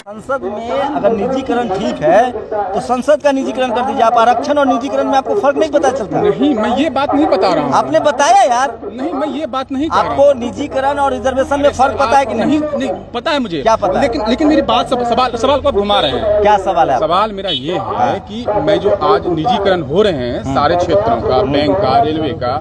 संसद में अगर निजीकरण ठीक है तो संसद का निजीकरण कर दीजिए। आप आरक्षण और निजीकरण में आपको फर्क नहीं पता चलता? नहीं, मैं ये बात नहीं बता रहा हूँ। आपने बताया यार। नहीं, मैं ये बात नहीं कर रहा हूँ। आपको निजीकरण और रिजर्वेशन में फर्क पता है कि नहीं? नहीं पता है मुझे। क्या पता है? लेकिन मेरी बात सवाल को आप घुमा रहे हैं। क्या सवाल है? सवाल मेरा ये है कि मैं जो आज निजीकरण हो रहे हैं सारे क्षेत्रों का, बैंक का, रेलवे का,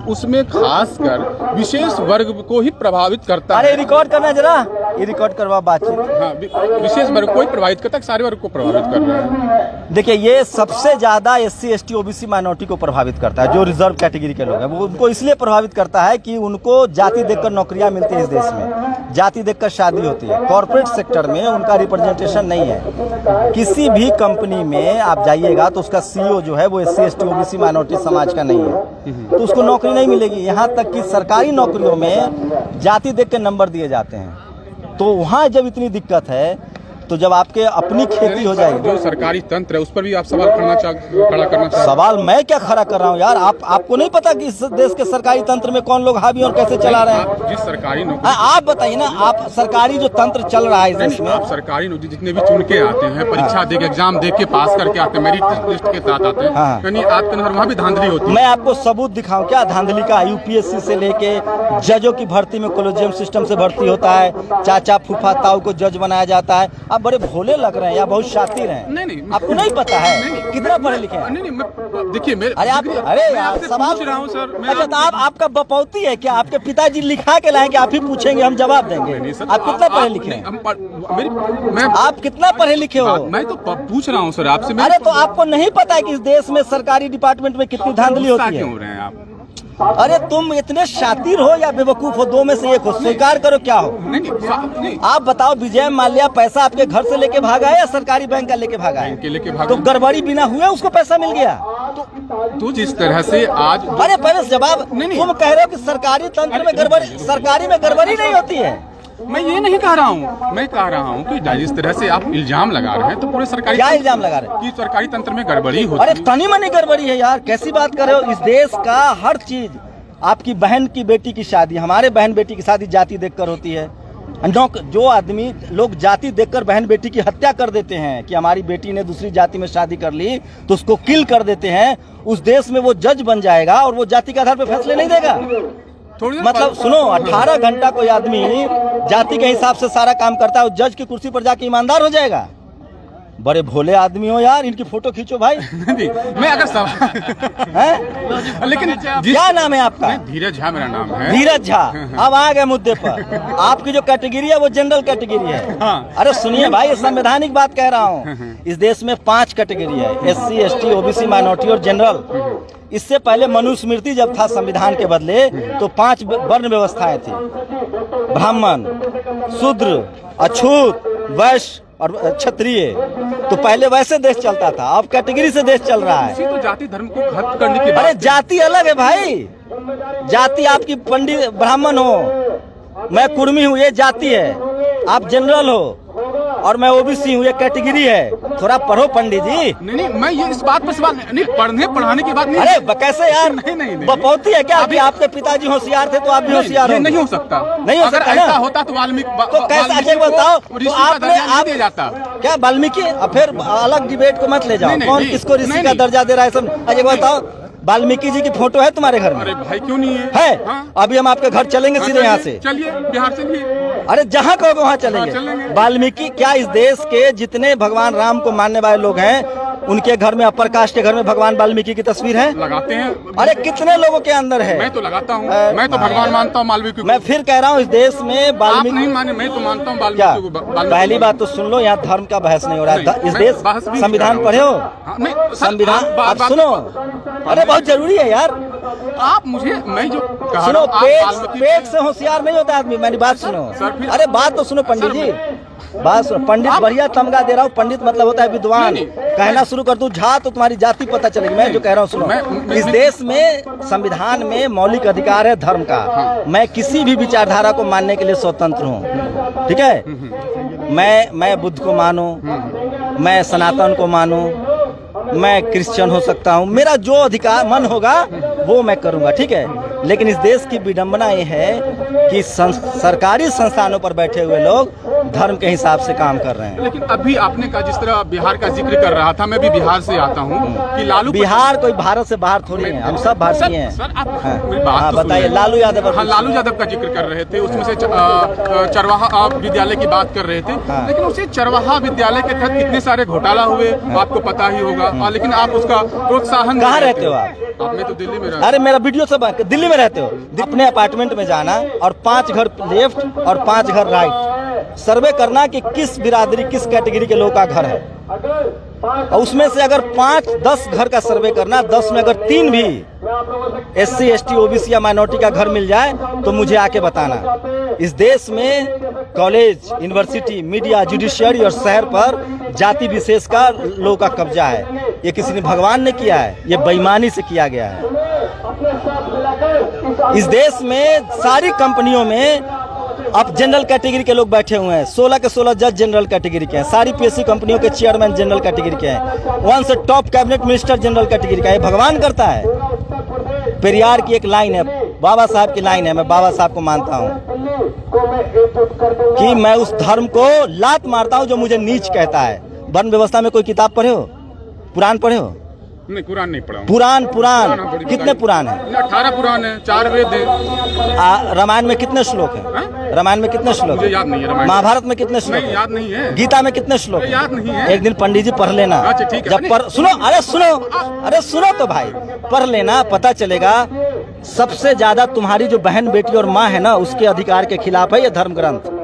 उसमें खासकर विशेष वर्ग को ही प्रभावित करता है। अरे रिकॉर्ड करना जरा, ये रिकॉर्ड करवा बातचीत। हाँ, विशेष वर्ग को ही प्रभावित करता है, सारे वर्ग को प्रभावित कर रहा है। देखिए, ये सबसे ज्यादा SC, ST, OBC माइनॉरिटी को प्रभावित करता है। जो रिजर्व कैटेगरी के लोग हैं वो उनको इसलिए प्रभावित करता है कि उनको जाति देखकर नौकरियां मिलती है। इस देश में जाति देखकर शादी होती है। कॉर्पोरेट सेक्टर में उनका रिप्रेजेंटेशन नहीं है। किसी भी कंपनी में आप जाइएगा तो उसका CEO जो है वो SC, ST, OBC माइनॉरिटी समाज का नहीं है, तो उसको नौकरी नहीं मिलेगी। यहाँ तक कि सरकारी नौकरियों में जाति देख के नंबर दिए जाते हैं। तो वहाँ जब इतनी दिक्कत है तो जब आपके अपनी खेती हो जाएगी। जो सरकारी तंत्र है उस पर भी आप सवाल खड़ा करना चाहते? सवाल मैं क्या खड़ा कर रहा हूँ यार? आपको नहीं पता कि इस देश के सरकारी तंत्र में कौन लोग हावी और कैसे चला रहे हैं? जिस सरकारी नौकरी, आप बताइए ना, आप सरकारी जो तंत्र चल रहा है इस देश में, आप सरकारी नौकरी जितने भी चुन के आते हैं, परीक्षा दे के, एग्जाम दे के पास करके आते हैं, मेरिट लिस्ट के साथ आते हैं, यानी आपके नजर वहाँ भी धांधली होती है। मैं आपको सबूत दिखाऊं क्या धांधली का? UPSC से लेके जजों की भर्ती में कोलेजियम सिस्टम से भर्ती होता है। चाचा फूफा ताऊ को जज बनाया जाता है। आप बड़े भोले लग रहे हैं या बहुत शातिर हैं। नहीं, आपको नहीं पता है कितना पढ़े लिखे हैं? नहीं, देखिए मेरे, अरे यार सवाल पूछ रहा हूँ सर। अच्छा, तो आपका बपौती है क्या? आपके पिताजी लिखा के लाएंगे, आप ही पूछेंगे, हम जवाब देंगे? आप कितना पढ़े लिखे हैं? आप कितना पढ़े लिखे हो? मैं तो पूछ रहा हूँ सर आपसे। अरे तो आपको नहीं पता है कि इस देश में सरकारी डिपार्टमेंट में कितनी धांधली होती है? क्यों हो रहे हैं आप? अरे तुम इतने शातिर हो या बेवकूफ हो? दो में से एक हो, स्वीकार करो क्या हो। नहीं। आप बताओ, विजय माल्या पैसा आपके घर से लेके भागा है या सरकारी बैंक का लेके भागा है? तो गड़बड़ी बिना हुए उसको पैसा मिल गया। तो जिस तरह से आज, अरे पहले जवाब, तुम कह रहे हो कि सरकारी तंत्र में गड़बड़ी, सरकारी में गड़बड़ी नहीं होती है। मैं ये नहीं कह रहा हूँ। मैं कह रहा हूँ कि जिस तरह से आप इल्जाम लगा रहे हैं तो पूरे सरकारी, क्या इल्जाम लगा रहे हैं? कि सरकारी तंत्र में गड़बड़ी होती है। अरे तनी मनी गड़बड़ी है यार, कैसी बात कर रहे हो? इस देश का हर चीज, आपकी बहन की बेटी की शादी, हमारे बहन बेटी की शादी जाति देखकर होती है। जो आदमी लोग जाति देखकर बहन बेटी की हत्या कर देते हैं कि हमारी बेटी ने दूसरी जाति में शादी कर ली, तो उसको किल कर देते हैं। उस देश में वो जज बन जाएगा और वो जाति के आधार पर फैसले नहीं देगा। मतलब सुनो, 18 घंटा कोई आदमी जाति के हिसाब से सारा काम करता है, जज की कुर्सी पर जाके ईमानदार हो जाएगा। बड़े भोले आदमी हो यार, इनकी फोटो खींचो भाई। मैं अगर लेकिन क्या नाम है आपका? धीरज झा मेरा नाम है। धीरज झा, अब आ गए मुद्दे पर। आपकी जो कैटेगरी है वो जनरल कैटेगरी है। अरे सुनिए भाई, संवैधानिक बात कह रहा हूँ। इस देश में 5 कैटेगरी है, SC, ST, OBC, माइनॉरिटी और जनरल। इससे पहले मनुस्मृति जब था संविधान के बदले तो 5 वर्ण व्यवस्थाएं थी: ब्राह्मण, शूद्र, अछूत, वैश्य और क्षत्रिय। तो पहले वैसे देश चलता था, अब कैटेगरी से देश चल रहा है। तो जाति धर्म को खत्म करने की बात। अरे जाति अलग है भाई। जाति आपकी पंडित ब्राह्मण हो, मैं कुर्मी हूँ, ये जाति है। आप जनरल हो और मैं OBC हूँ, ये कैटेगरी है। थोड़ा पढ़ो पंडित जी। नहीं, मैं ये इस बात पर सवाल नहीं, पढ़ने पढ़ाने की बात नहीं। अरे कैसे यार? नहीं, बपौती है क्या? अभी आपके पिताजी होशियार थे तो आप भी होशियार हो? नहीं हो सकता। नहीं हो सकता। ऐसा होता तो वाल्मीकि, तो कैसे बताओ? तो आपने आप जाता क्या वाल्मीकि? फिर अलग डिबेट को मत ले जाओ, कौन किसको ऋषि का दर्जा दे रहा है सब। अजय बताओ, वाल्मीकि जी की फोटो है तुम्हारे घर में? अरे भाई क्यों नहीं है? है। अभी हम आपके घर चलेंगे सीधे यहाँ से। चलिए, बिहार चलिए। अरे जहाँ कहोगे वहाँ चलेंगे। वाल्मीकि क्या इस देश के जितने भगवान राम को मानने वाले लोग हैं उनके घर में, अपर कास्ट के घर में भगवान वाल्मीकि की तस्वीर है? लगाते हैं। अरे कितने लोगों के अंदर है? मैं तो लगाता हूँ। मैं तो भगवान मानता हूँ वाल्मीकि को। मैं फिर कह रहा हूँ, इस देश में वाल्मीकि नहीं माने, मैं तो मानता हूँ क्या? वाल्मीकि को। पहली बात तो सुन लो, यहाँ धर्म का बहस नहीं हो रहा है। इस देश संविधान पढ़े हो? संविधान आप सुनो। अरे बहुत जरूरी है यार। आप मुझे, मैं जो सुनो, पेट से होशियार नहीं होता आदमी। मेरी बात सुनो। अरे बात तो सुनो पंडित जी, बात सुनो। पंडित बढ़िया तमगा दे रहा हूँ। पंडित मतलब होता है विद्वान। कहना शुरू कर दूं झा तो तुम्हारी जाति पता चलेगी। मैं जो कह रहा हूँ सुनो, इस देश में संविधान में मौलिक अधिकार है धर्म का। मैं किसी भी विचारधारा को मानने के लिए स्वतंत्र हूँ, ठीक है? मैं बुद्ध को मानूं, मैं सनातन को मानूं, मैं क्रिश्चियन हो सकता हूँ। मेरा जो अधिकार मन होगा वो मैं करूँगा, ठीक है? लेकिन इस देश की विडंबना ये है कि सरकारी संस्थानों पर बैठे हुए लोग धर्म के हिसाब से काम कर रहे हैं। लेकिन अभी आपने कहा, जिस तरह बिहार का जिक्र कर रहा था, मैं भी बिहार से आता हूँ, कि लालू बिहार कोई भारत से बाहर थोड़ी है, हम सब भारतीय हैं। सर आप हाँ, मेरी बात तो बताइए। सुनिए। लालू यादव, हाँ, लालू यादव का जिक्र कर रहे थे, उसमें से चरवाहा विद्यालय की बात कर रहे थे। हाँ। लेकिन उसे चरवाहा विद्यालय के तहत कितने सारे घोटाला हुए, आपको पता ही होगा। लेकिन आप उसका प्रोत्साहन कहाँ रहते हो आप? मैं तो दिल्ली में रहता। अरे मेरा वीडियो सब दिल्ली में रहते हो। अपने अपार्टमेंट में जाना और 5 घर लेफ्ट और 5 घर राइट सर्वे करना कि किस बिरादरी, किस कैटेगरी के लोगों का घर है, और उसमें से अगर 5-10 घर का सर्वे करना, 10 में अगर 3 भी SC ST OBC या माइनॉरिटी का घर मिल जाए तो मुझे आके बताना। इस देश में कॉलेज, यूनिवर्सिटी, मीडिया, जुडिशियरी और शहर पर जाति विशेष का लोगों का कब्जा है। ये किसी ने भगवान ने किया है, ये बेईमानी से किया गया है। इस देश में सारी कंपनियों में अब जनरल कैटेगरी के लोग बैठे हुए हैं। 16 के 16 जज जनरल कैटेगरी के हैं। सारी PSC कंपनियों के चेयरमैन जनरल कैटेगरी के हैं। 1 से top cabinet minister general category का। ये भगवान करता है। पेरियार की एक लाइन है, बाबा साहब की लाइन है, मैं बाबा साहब को मानता हूँ कि मैं उस धर्म को लात मारता हूँ जो मुझे नीच कहता है। वर्ण व्यवस्था में कोई किताब पढ़े हो? पुराण पढ़े हो? नहीं, कुरान नहीं पढ़ा हूं। पुराण कितने पुराण है? 18 पुराण है, 4 वेद है। रामायण में कितने श्लोक है? रामायण में कितने श्लोक? मुझे याद नहीं है। रामायण महाभारत में कितने श्लोक? नहीं, याद नहीं है। गीता में कितने श्लोक? याद नहीं है। एक दिन पंडित जी पढ़ लेना। अच्छा, ठीक है। जब सुनो, अरे सुनो तो भाई, पढ़ लेना, पता चलेगा। सबसे ज्यादा तुम्हारी जो बहन, बेटी और माँ है ना, उसके अधिकार के खिलाफ है ये धर्म ग्रंथ।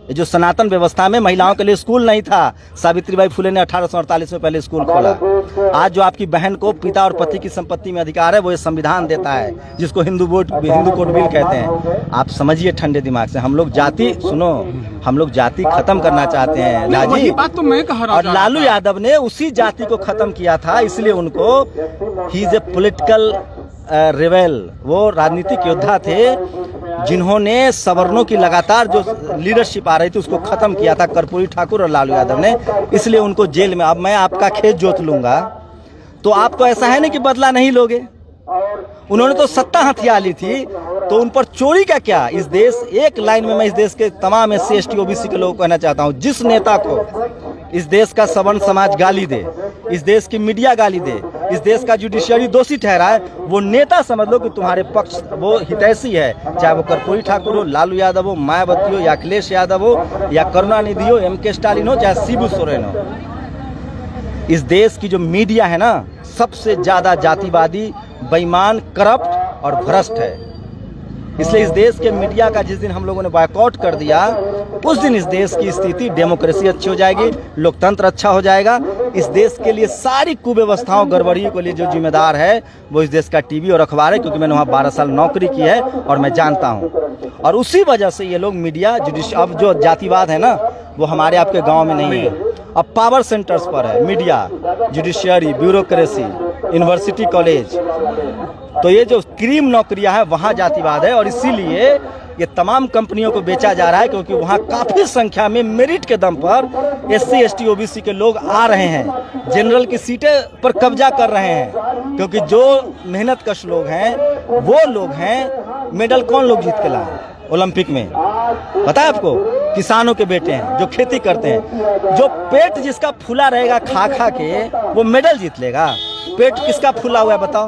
ये जो सनातन व्यवस्था में महिलाओं के लिए स्कूल नहीं था, सावित्रीबाई फुले ने 1848 में पहले स्कूल खोला। आज जो आपकी बहन को पिता और पति की संपत्ति में अधिकार है, वो ये संविधान देता है, जिसको हिंदू कोड बिल कहते हैं। आप समझिए ठंडे दिमाग से, हम लोग जाति, सुनो, हम लोग जाति खत्म करना चाहते हैं वही बात तो मैं कह रहा हूं। और लालू यादव ने उसी जाति को खत्म किया था, इसलिए उनको he is a political rebel, वो राजनीतिक योद्धा थे जिन्होंने सवर्णों की लगातार जो लीडरशिप आ रही थी उसको खत्म किया था, कर्पूरी ठाकुर और लालू यादव ने। इसलिए उनको जेल में। अब मैं आपका खेत जोत लूंगा तो आप तो ऐसा है नहीं कि बदला नहीं लोगे। उन्होंने तो सत्ता हथिया ली थी, तो उन पर चोरी का क्या? इस देश, एक लाइन में मैं इस देश के तमाम SC ST OBC के लोगों को कहना चाहता हूँ, जिस नेता को इस देश का सवर्ण समाज गाली दे, इस देश की मीडिया गाली दे, इस देश का जुडिशियरी दोषी ठहराए, वो नेता समझ लो कि तुम्हारे पक्ष वो हितैषी है। चाहे वो कर्पूरी ठाकुर हो, लालू यादव हो, मायावती हो, या अखिलेश यादव हो, या करुणानिधि हो, MK स्टालिन हो, चाहे शिबू सोरेन हो। इस देश की जो मीडिया है ना, सबसे ज्यादा जातिवादी, बेईमान, करप्ट और भ्रष्ट है। इसलिए इस देश के मीडिया का जिस दिन हम लोगों ने बॉयकॉट कर दिया, उस दिन इस देश की स्थिति, डेमोक्रेसी अच्छी हो जाएगी, लोकतंत्र अच्छा हो जाएगा। इस देश के लिए सारी कुव्यवस्थाओं, गड़बड़ियों के लिए जो जिम्मेदार है वो इस देश का TV और अखबार है, क्योंकि मैंने वहाँ 12 साल नौकरी की है और मैं जानता हूँ। और उसी वजह से ये लोग मीडिया, अब जो जातिवाद है ना, वो हमारे आपके गाँव में नहीं है, अब पावर सेंटर्स पर है। Media, judiciary, bureaucracy, university, college, तो ये जो क्रीम नौकरियां हैं वहाँ जातिवाद है। और इसीलिए ये तमाम कंपनियों को बेचा जा रहा है, क्योंकि वहाँ काफ़ी संख्या में मेरिट के दम पर SC ST OBC के लोग आ रहे हैं, जनरल की सीटें पर कब्जा कर रहे हैं। क्योंकि जो मेहनत कश लोग हैं वो लोग हैं। मेडल कौन लोग जीत के लाए ओलंपिक में, पता है आपको? किसानों के बेटे हैं जो खेती करते हैं। जो पेट जिसका फूला रहेगा खा खा के, वो मेडल जीत लेगा। पेट किसका फूला हुआ है बताओ?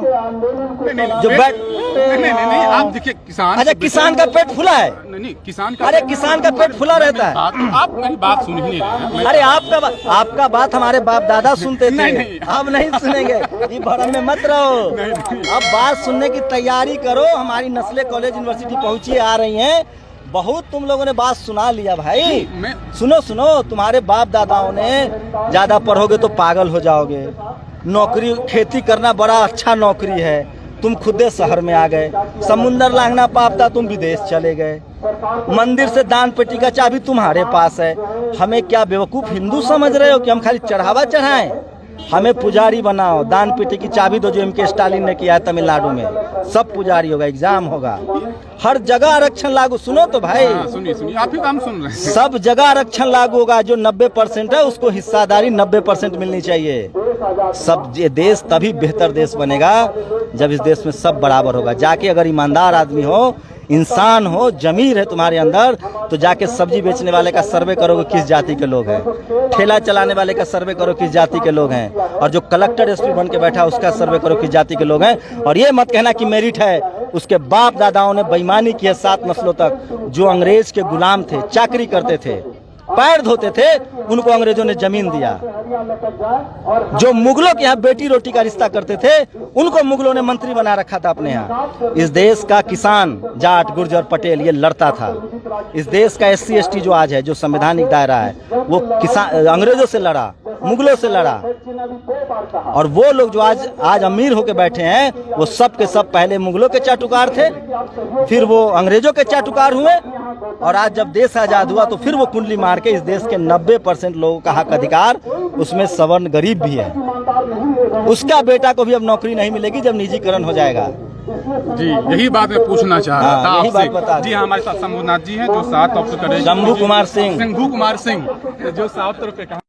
जो नहीं, आप देखिए किसान। अच्छा, किसान का पेट फूला है? नहीं, किसान का। अरे किसान का पेट फूला रहता है। आप मेरी बात सुन ही नहीं रहे। अरे आपका बात हमारे बाप दादा सुनते थे, अब नहीं सुनेंगे। ये भरम में मत रहो, अब बात सुनने की तैयारी करो। हमारी नस्लें कॉलेज, यूनिवर्सिटी पहुंची आ रही हैं। बहुत तुम लोगों ने बात सुना लिया भाई। सुनो, तुम्हारे बाप दादाओं ने ज्यादा पढ़ोगे तो पागल हो जाओगे। नौकरी, खेती करना बड़ा अच्छा नौकरी है, तुम खुदे शहर में आ गए। समुंदर लांघना पाप था, तुम विदेश चले गए। मंदिर से दान पेटी का चाबी तुम्हारे पास है। हमें क्या बेवकूफ हिंदू समझ रहे हो कि हम खाली चढ़ावा चढ़ाएं? हमें पुजारी बनाओ, दान पेटी की चाबी दो, जो MK स्टालिन ने किया है तमिलनाडु में। सब पुजारी होगा, एग्जाम होगा, हर जगह आरक्षण लागू। सुनो तो भाई, सुनिए, आप ही काम सुन रहे हैं। सब जगह आरक्षण लागू होगा। जो 90% है उसको हिस्सादारी 90% मिलनी चाहिए। सब ये देश तभी बेहतर देश बनेगा जब इस देश में सब बराबर होगा। जाके अगर ईमानदार आदमी हो, इंसान हो, जमीर है तुम्हारे अंदर, तो जाके सब्जी बेचने वाले का सर्वे करोगे किस जाति के लोग हैं, ठेला चलाने वाले का सर्वे करो किस जाति के लोग हैं, और जो कलेक्टर एसपी बन के बैठा उसका सर्वे करो किस जाति के लोग हैं। और ये मत कहना कि मेरिट है, उसके बाप दादाओं ने बेईमानी की है 7 नस्लों तक। जो अंग्रेज के गुलाम थे, चाकरी करते थे, पैर धोते थे, उनको अंग्रेजों ने जमीन दिया। जो मुगलों के यहाँ बेटी रोटी का रिश्ता करते थे, उनको मुगलों ने मंत्री बना रखा था अपने यहाँ। इस देश का किसान, जाट, गुर्जर, पटेल ये लड़ता था। इस देश का SC ST जो आज है, जो संवैधानिक दायरा है, वो किसान अंग्रेजों से लड़ा, मुगलों से लड़ा। और वो लोग जो आज अमीर होके बैठे हैं, वो सब के सब पहले मुगलों के चाटुकार थे, फिर वो अंग्रेजों के चाटुकार हुए, और आज जब देश आजाद हुआ तो फिर वो कुंडली मार के इस देश के 90% लोगों का हक अधिकार, उसमें सवर्ण गरीब भी है, उसका बेटा को भी अब नौकरी नहीं मिलेगी जब निजीकरण हो जाएगा। जी, यही बात मैं पूछना चाह रहा था यही बात बता आपसे। जी हाँ, हमारे साथ शंभुनाथ जी हैं जो 7 अक्टूबर शंभू कुमार सिंह जो साउथ तरफ